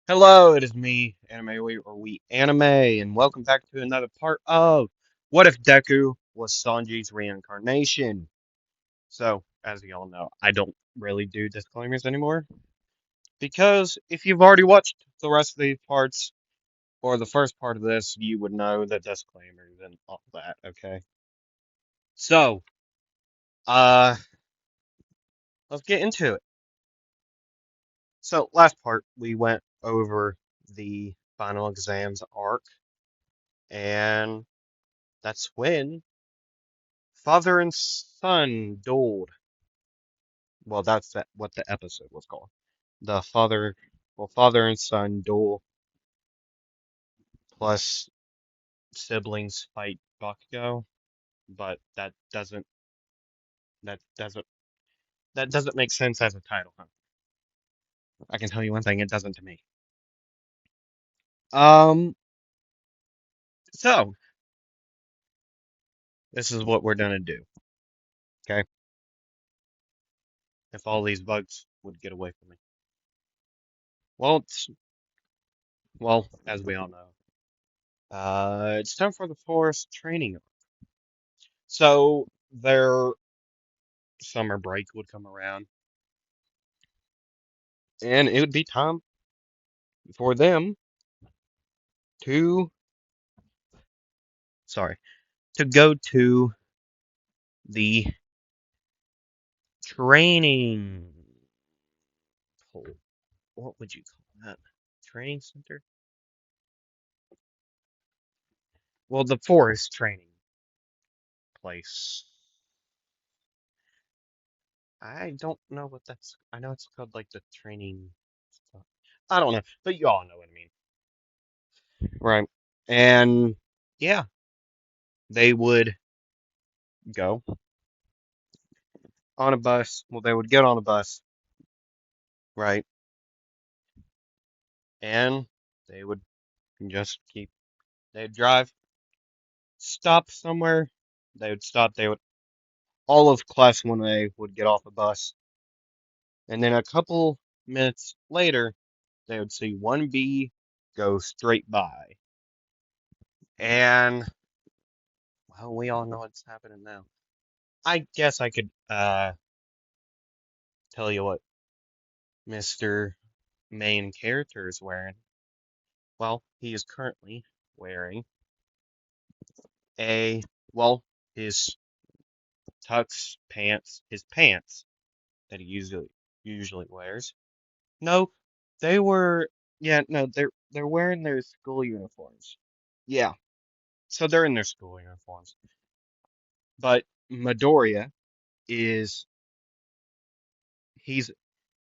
Hello, it is me, we Anime, and welcome back to another part of What If Deku Was Sanji's Reincarnation? So, as you all know, I don't really do disclaimers anymore, because if you've already watched the rest of these parts, or the first part of this, you would know the disclaimers and all that, okay? So, uh, let's get into it. So, last part, we went over the final exams arc, and that's when father and son dueled. Well, what the episode was called. The father and son duel plus siblings fight Bakugo, but that doesn't that doesn't make sense as a title, huh? I can tell you one thing, it doesn't to me. Um, so this is what we're gonna do, okay? If all these bugs would get away from me. Well, as we all know, it's time for the forest training. So their summer break would come around, and it would be time for them to, sorry, to go to the training. What would you call that? Training center? Well, the forest training place. I don't know what that's. I know it's called like the training stuff. I don't know, but you all know what I mean, right? And yeah, they would go on a bus. Well, they would get on a bus, right? And they would just keep. They'd drive, stop somewhere. They would stop. They would all of class 1A would get off the bus, and then a couple minutes later, they would see 1B go straight by. And well, we all know what's happening now. I guess I could tell you what Mr. Main character is wearing. Well, he is currently wearing a well, his his pants that he usually wears. No, they were yeah, no, they're wearing their school uniforms. Yeah, so they're in their school uniforms. But Midoriya is he's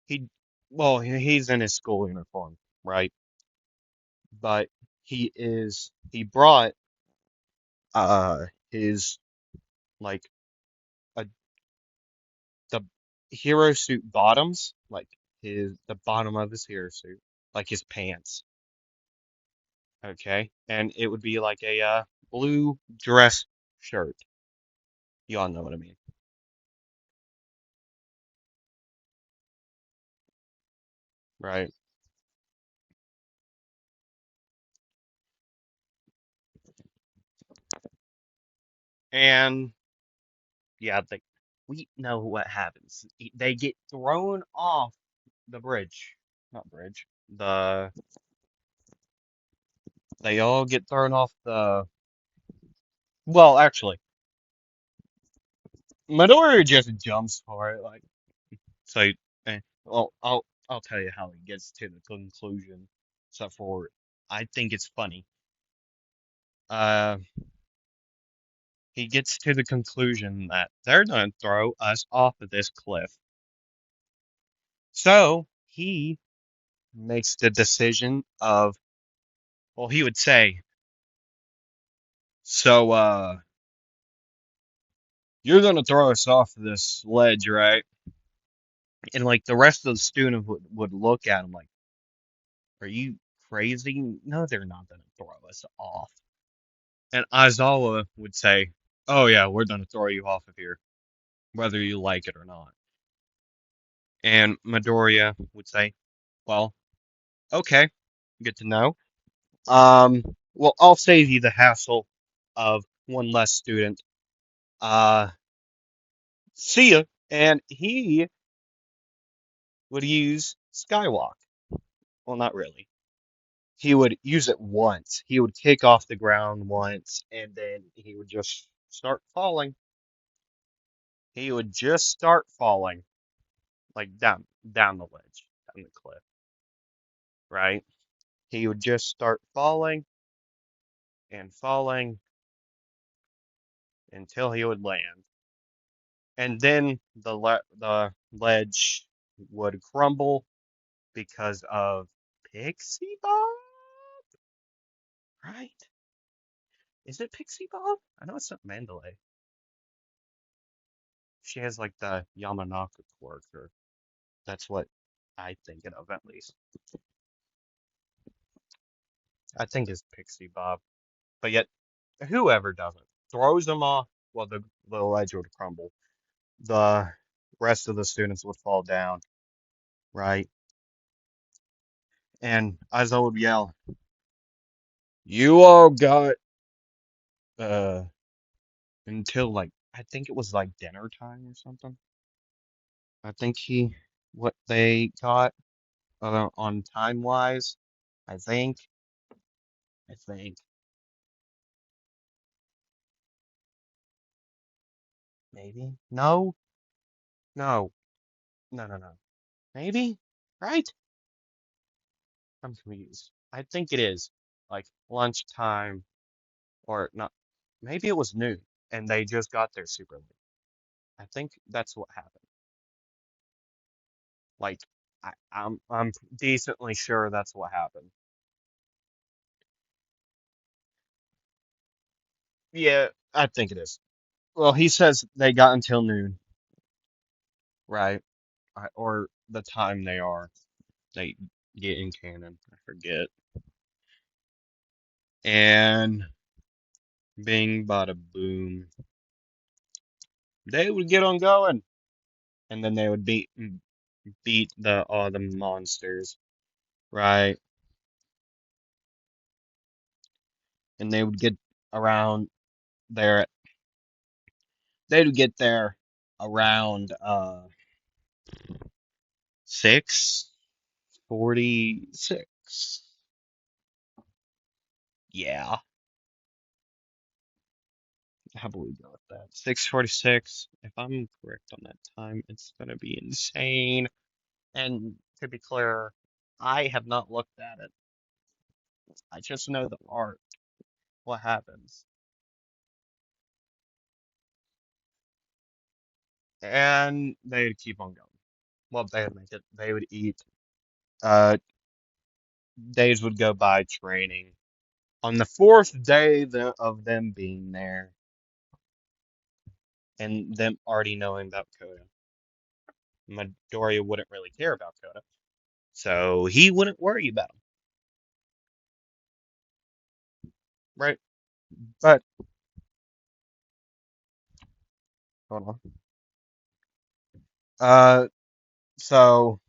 he he's in his school uniform, right? But he brought his like a the hero suit bottoms, like the bottom of his hero suit, like his pants, okay? And it would be like a blue dress shirt. You all know what I mean, right? And yeah, we know what happens. They get thrown off the bridge. Not bridge. They all get thrown off the well, actually, Midori just jumps for it, like so. Well, I'll tell you how he gets to the conclusion. Except for, I think it's funny. Uh, he gets to the conclusion that they're gonna throw us off of this cliff. So he makes the decision of, well, he would say, so you're gonna throw us off this ledge, right? And like the rest of the students would look at him like, are you crazy? No, they're not gonna throw us off. And Aizawa would say, oh yeah, we're gonna throw you off of here, whether you like it or not. And Midoriya would say, well, okay. Good to know. Um, well, I'll save you the hassle of one less student. Uh, See ya. And he would use Skywalk. Well, not really. He would use it once. He would kick off the ground once, and then he would just start falling. He would just start falling, like down the ledge, down the cliff, right? He would just start falling and falling until he would land. And then the ledge would crumble because of Pixie Bomb, right? Is it Pixie Bomb? I know it's not Mandalay. She has like the Yamanaka quirk, or that's what I think it of at least. I think it's Pixie Bob. But yet, whoever doesn't throws them off, well, the ledge would crumble. The rest of the students would fall down, right? And Aizo would yell, "You all got uh until like I think it was like dinner time or something." I think what they got on time wise. I think I think maybe no no maybe right. I'm confused. I think it is like lunchtime or not. Maybe it was noon and they just got there super late. I think that's what happened. Like I'm decently sure that's what happened. Yeah, I think it is. Well, he says they got until noon, right? Or the time they get in canon. I forget. And bing, bada boom, they would get on going, and then they would beat the all the monsters, right? And they would get around there. They would get there around 6:46. Yeah, how about we go with that? 6:46. If I'm correct on that time, it's gonna be insane. And to be clear, I have not looked at it. I just know the art. What happens? And they'd keep on going. Well, they would make it. They would eat. Uh, Days would go by training. On the fourth day of them being there and them already knowing about Coda, Midoriya wouldn't really care about Coda, so he wouldn't worry about him, right? But hold on. Uh, so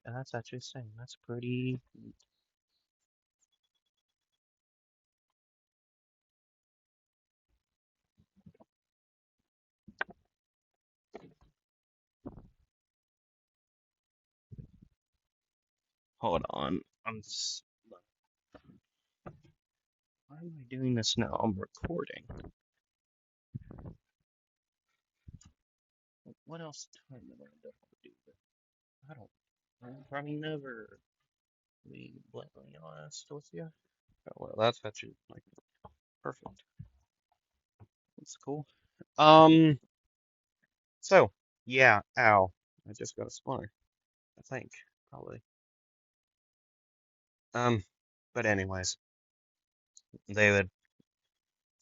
that's actually saying that's pretty. Hold on. Why am I doing this now? I'm recording. What else time am I going to do? I don't. I'm probably never be blatantly honest with you. Oh, well, that's actually like perfect. That's cool. Um. So yeah. Ow. I just got a splinter. I think probably. Um. But anyways, they would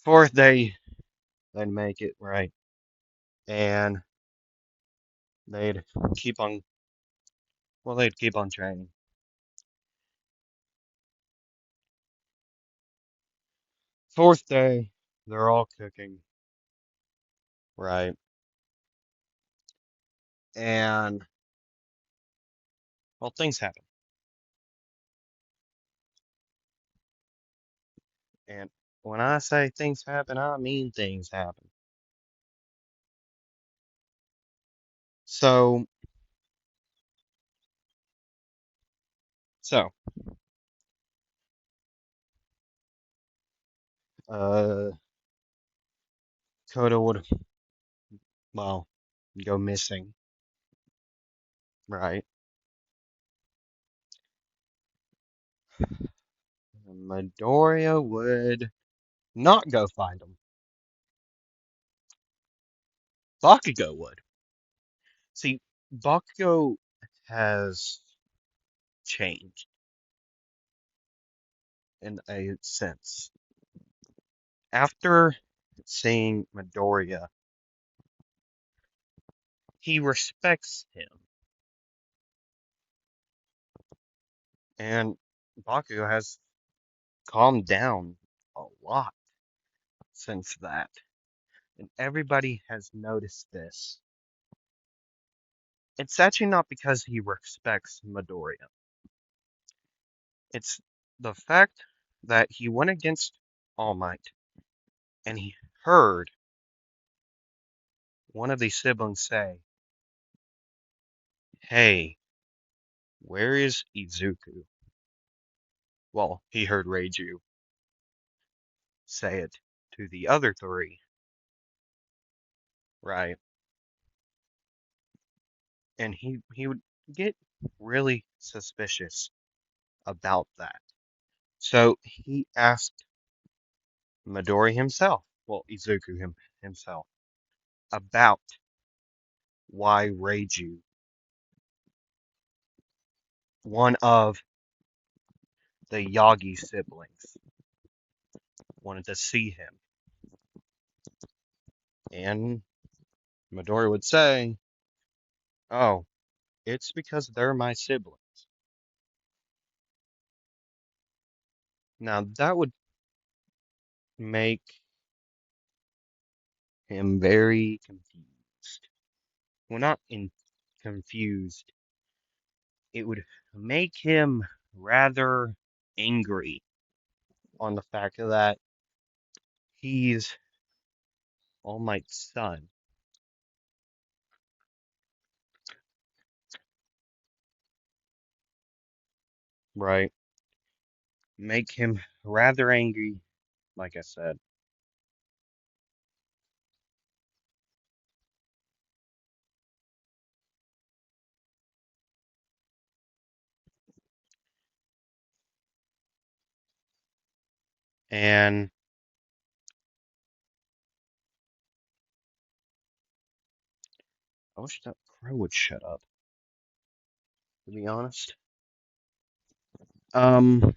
fourth day they'd make it right, and they'd keep on. Well, they'd keep on training. Fourth day, they're all cooking, right? And, well, things happen. And when I say things happen, I mean things happen. So, so, uh, Coda would, well, go missing, right? Midoriya would not go find him. Bakugo would. See, Bakugo has changed in a sense. After seeing Midoriya, he respects him. And Bakugo has calmed down a lot since that. And everybody has noticed this. It's actually not because he respects Midoriya. It's the fact that he went against All Might and he heard one of the siblings say, "Hey, where is Izuku?" Well, he heard Reiju say it to the other three, right? And he would get really suspicious about that. So he asked Midori himself, well, Izuku himself, about why Reiju, one of the Yagi siblings, wanted to see him. And Midori would say, "Oh, it's because they're my siblings." Now, that would make him very confused. Well, not in confused. It would make him rather angry on the fact that he's All Might's son, right? Make him rather angry, like I said. And I wish that crow would shut up, to be honest. Um,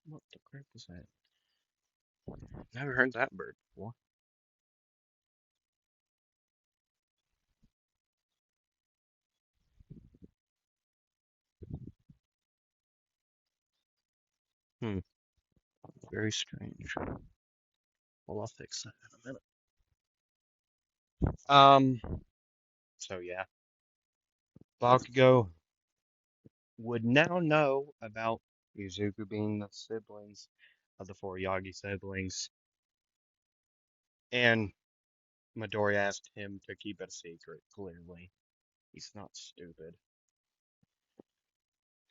what the crap was that? Never heard that bird before. Hmm, very strange. Well, I'll fix that in a minute. Um, so yeah, Bakugo would now know about Izuku being the siblings of the four Yagi siblings, and Midori asked him to keep it a secret, clearly. He's not stupid.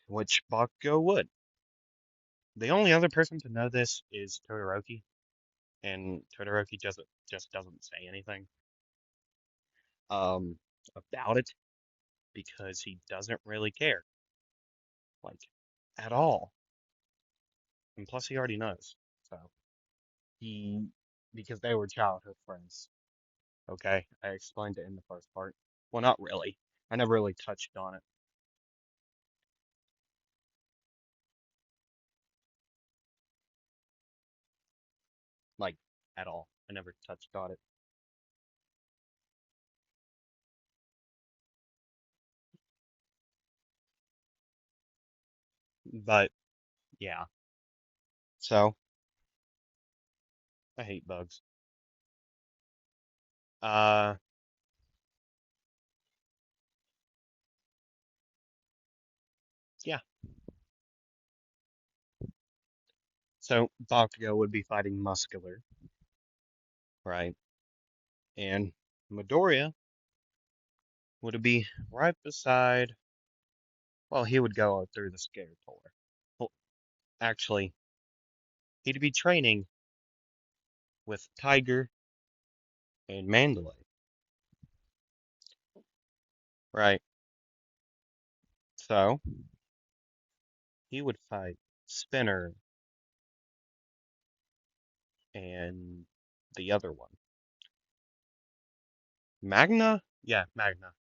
Which Bakugo would. The only other person to know this is Todoroki, and Todoroki just doesn't say anything um about it because he doesn't really care, like at all. And plus he already knows. So he because they were childhood friends. Okay, I explained it in the first part. Well, not really. I never really touched on it, like at all. I never touched on it. But yeah, so I hate bugs. Uh, yeah. So Bakugo would be fighting Muscular, right? And Midoriya would be right beside. Well, he would go through the Skeletor. Well, actually, he'd be training with Tiger and Mandalay, right? So he would fight Spinner and the other one, Magna. Yeah, Magna.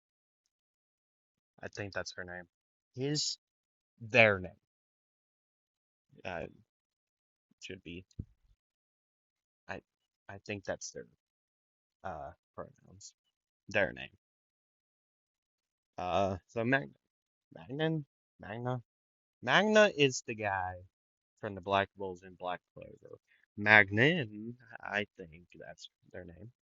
I think that's her name. His their name uh, should be. I I think that's their pronouns. Their name. So Magnan, Magna, Magna is the guy from the Black Bulls and Black Clover. Magnan, I think that's their name,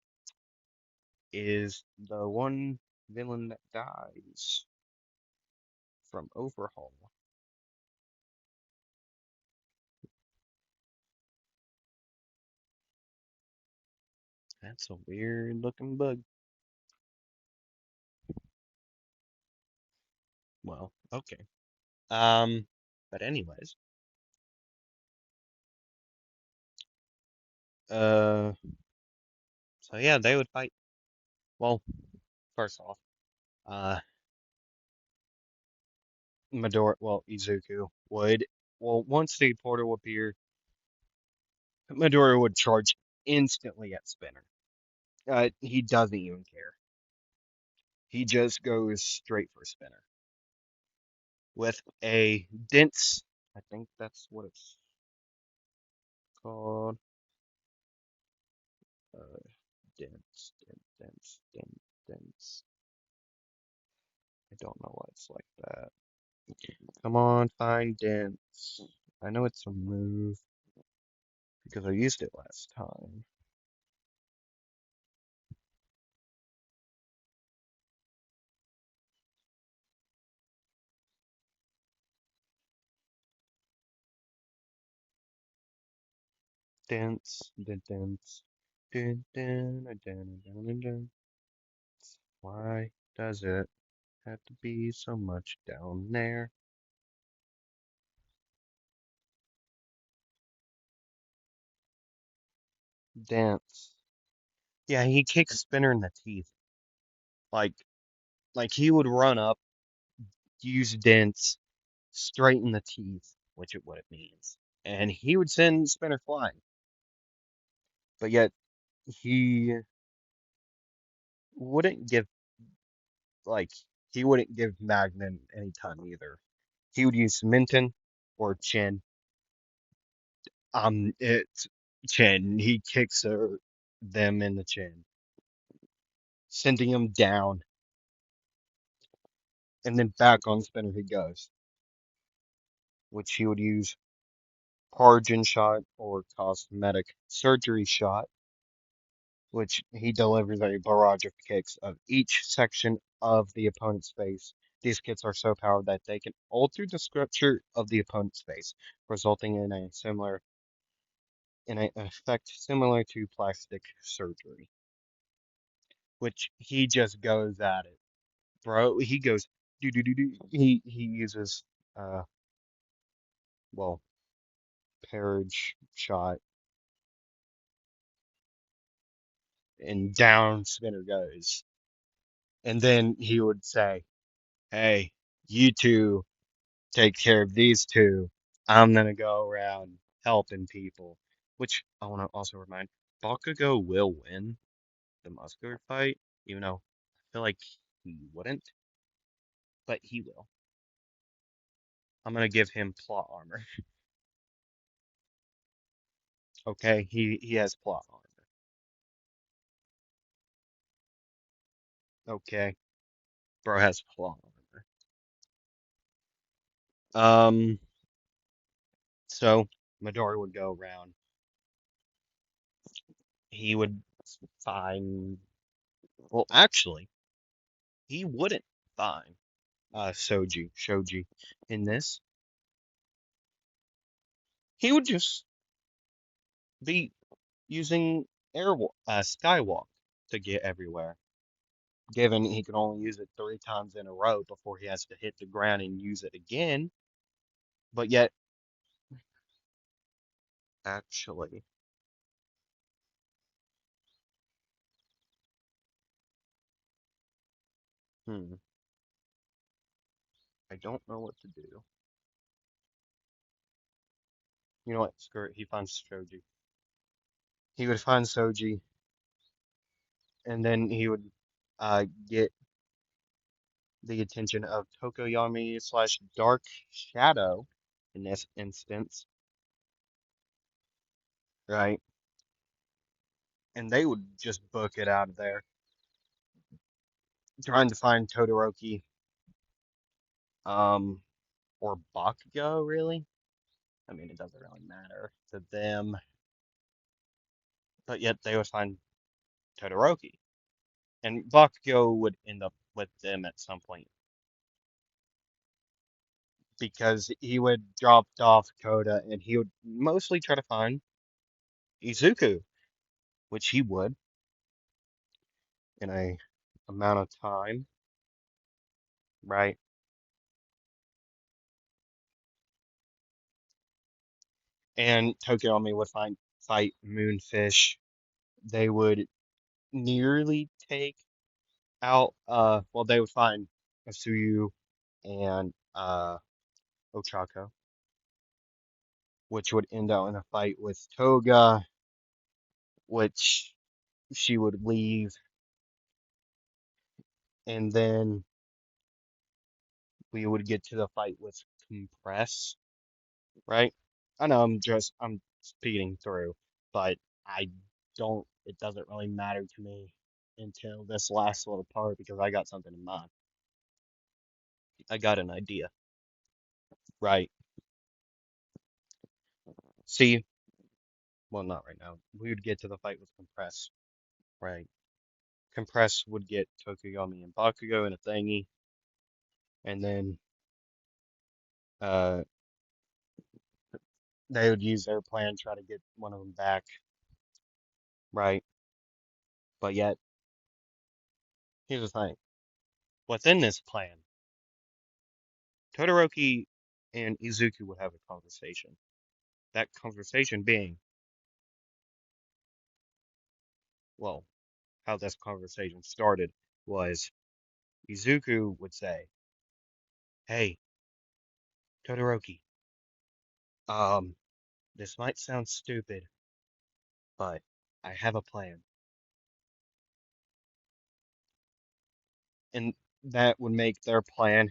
is the one villain that dies from Overhaul. That's a weird looking bug. Well, okay. Um, but anyways, uh, so yeah, they would fight. Well, first off, uh, Izuku would. Well, once the portal appeared, Midoriya would charge instantly at Spinner. He doesn't even care. He just goes straight for Spinner with a dense. I think that's what it's called. Uh, dense. I don't know why it's like that. Come on, find dense. I know it's a move because I used it last time. Dense. Dun. Why does it have to be so much down there? Dance. Yeah, he kicks Spinner in the teeth. Like he would run up, use dents, straighten the teeth, which is what it means. And he would send Spinner flying. But yet he wouldn't give like he wouldn't give Magnan any time either. He would use Minton or Chin. It's Chin. He kicks them in the chin, sending him down, and then back on Spinner he goes, which he would use Pargin shot or cosmetic surgery shot, which he delivers a barrage of kicks of each section of the opponent's face. These kicks are so powerful that they can alter the structure of the opponent's face, resulting in an effect similar to plastic surgery, which he just goes at it, bro. He goes do do do do. He uses uh well parage shot and down Spinner goes, and then he would say, "Hey, you two take care of these two. I'm gonna go around helping people." Which I want to also remind, Bakugo will win the muscular fight, even though I feel like he wouldn't, but he will. I'm gonna give him plot armor. Okay, he has plot armor. Okay, bro has plot armor. Um, So Midori would go around. He would find, well, actually, he wouldn't find Shoji in this. He would just be using skywalk to get everywhere. Given he could only use it 3 times in a row before he has to hit the ground and use it again. But yet, actually, hmm, I don't know what to do. You know what? Screw it. He finds Shoji. He would find Soji, and then he would get the attention of Tokoyami slash Dark Shadow in this instance, right? And they would just book it out of there, trying to find Todoroki, um, or Bakugo, really. I mean, it doesn't really matter to them, but yet they would find Todoroki, and Bakugo would end up with them at some point because he would drop off Koda, and he would mostly try to find Izuku, which he would in a amount of time, right? And Tokyomi would fight Moonfish. They would nearly take out well they would find Asuyu and Ochako, which would end up in a fight with Toga, which she would leave, and then we would get to the fight with Compress, right? I know I'm speeding through, but I don't it doesn't really matter to me until this last little part because I got something in mind. I got an idea. Right. See, well, not right now. We would get to the fight with Compress. Right. Compress would get Tokuyomi and Bakugo in a thingy, and then uh they would use their plan, try to get one of them back. Right. But yet, here's the thing. Within this plan, Todoroki and Izuku would have a conversation. That conversation being, well, how this conversation started was Izuku would say, "Hey, Todoroki, um, this might sound stupid, but I have a plan." And that would make their plan.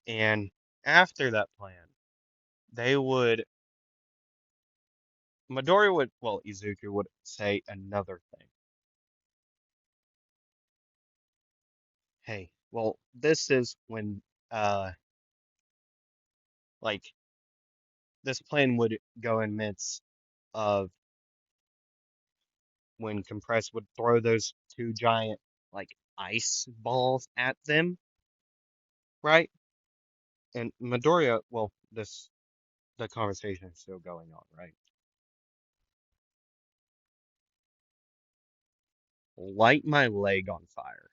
And after that plan, they would, Midori would, well, Izuku would say another thing. Hey, well, this is when, like, this plan would go in midst of when Compress would throw those 2 giant, like, ice balls at them, right? And Midoriya, well, the conversation is still going on, right? Light my leg on fire,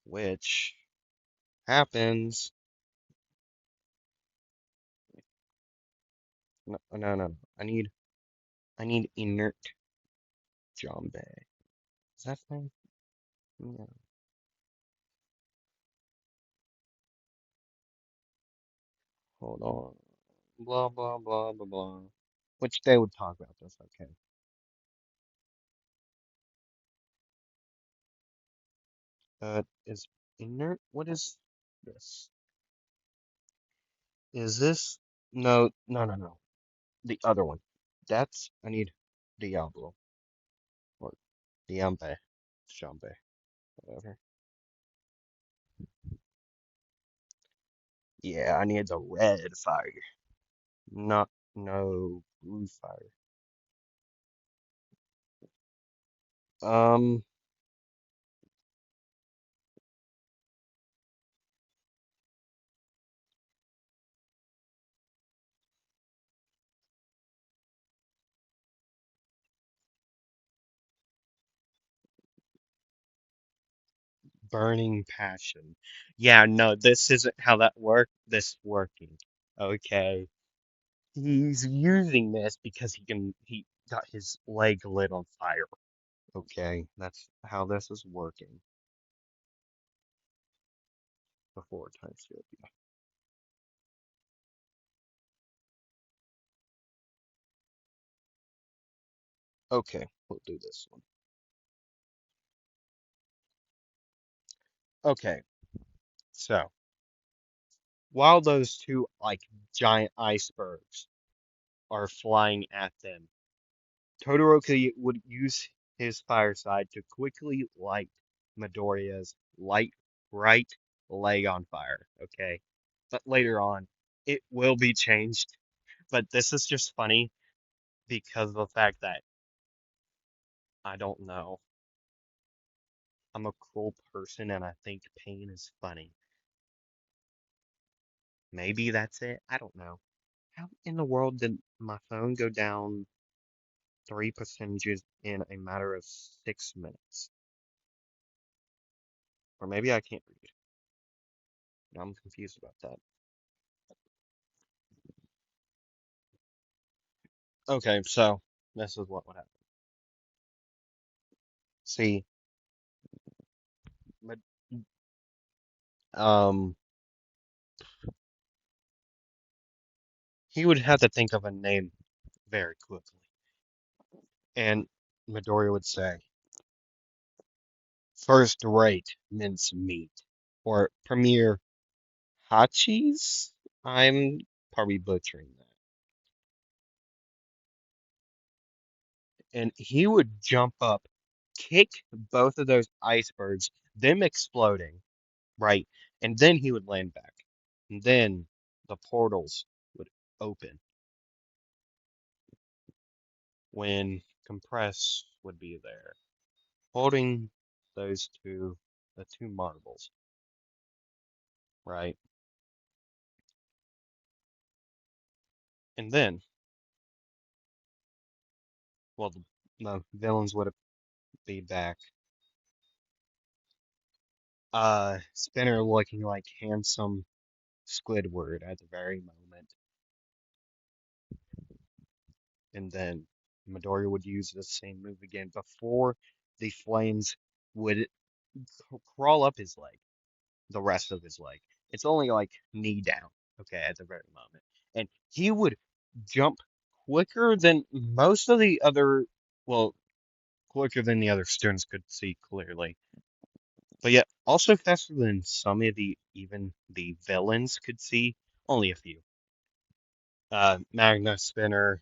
which happens. No, no, no. I need inert Jambe. Is that thing? Yeah. Hold on. Blah blah blah blah blah. Which they would talk about this. Okay. Is inert? What is this? Is this? No, no, no, no. The other one. That's I need Diablo or Diambe, Jambe, whatever. Yeah, I need the red fire, not no blue fire. Um, burning passion. Yeah, no, this isn't how that worked. This working. Okay. He's using this because he got his leg lit on fire. Okay, that's how this is working before time skip. Okay, we'll do this one. Okay, so while those two like giant icebergs are flying at them, Todoroki would use his fireside to quickly light Midoriya's light right leg on fire. Okay, but later on it will be changed. But this is just funny because of the fact that I don't know. I'm a cruel person and I think pain is funny. Maybe that's it. I don't know. How in the world did my phone go down 3 percentages in a matter of 6 minutes? Or maybe I can't read. I'm confused about that. Okay, so this is what would happen. See, but um, he would have to think of a name very quickly, and Midoriya would say, "First rate mince meat," or Premier Hachis. I'm probably butchering that. And he would jump up, kick both of those icebergs, them exploding, right? And then he would land back. And then the portals would open when Compress would be there, holding the two marbles, right? And then, well, the villains would be back. Spinner looking like handsome Squidward at the very moment. And then Midoriya would use the same move again before the flames would crawl up his leg, the rest of his leg. It's only like knee down, okay, at the very moment. And he would jump quicker than most of the other, well, quicker than the other students could see clearly, but yet also faster than some of even the villains could see. Only a few. Magna Spinner,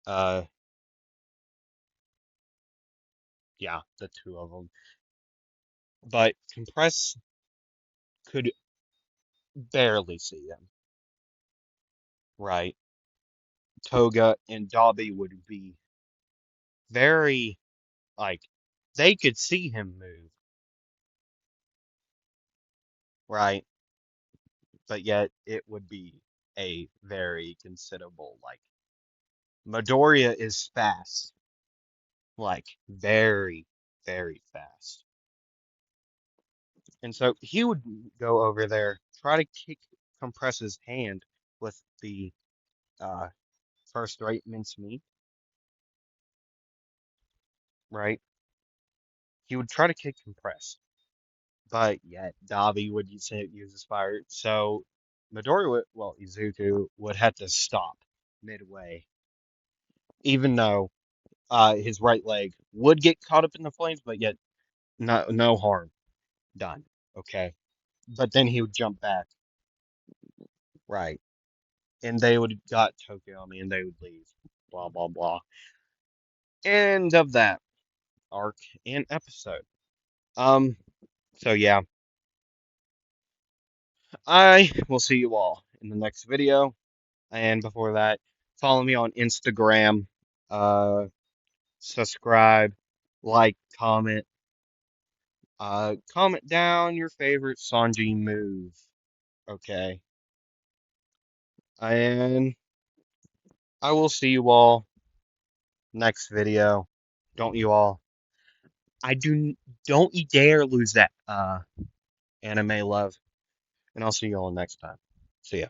uh, yeah, the two of them. But Compress could barely see him, right? Toga and Dobby would be very, like, they could see him move, right? But yet it would be a very considerable, like, Midoriya is fast, like, very, very fast. And so he would go over there, try to kick Compress's hand with the uh, first right mincemeat, right? He would try to kick Compress, but yet Dabi would use his fire. So Midori would, well, Izuku would have to stop midway, even though his right leg would get caught up in the flames, but yet no harm done. Okay, but then he would jump back, right, and they would got Tokyomi and they would leave. Blah blah blah. End of that arc and episode. Um. So yeah. I will see you all in the next video. And before that, follow me on Instagram, uh, subscribe, like, comment, comment down your favorite Sanji move. Okay. And I will see you all next video. Don't you all? I do. Don't you dare lose that anime love. And I'll see you all next time. See ya.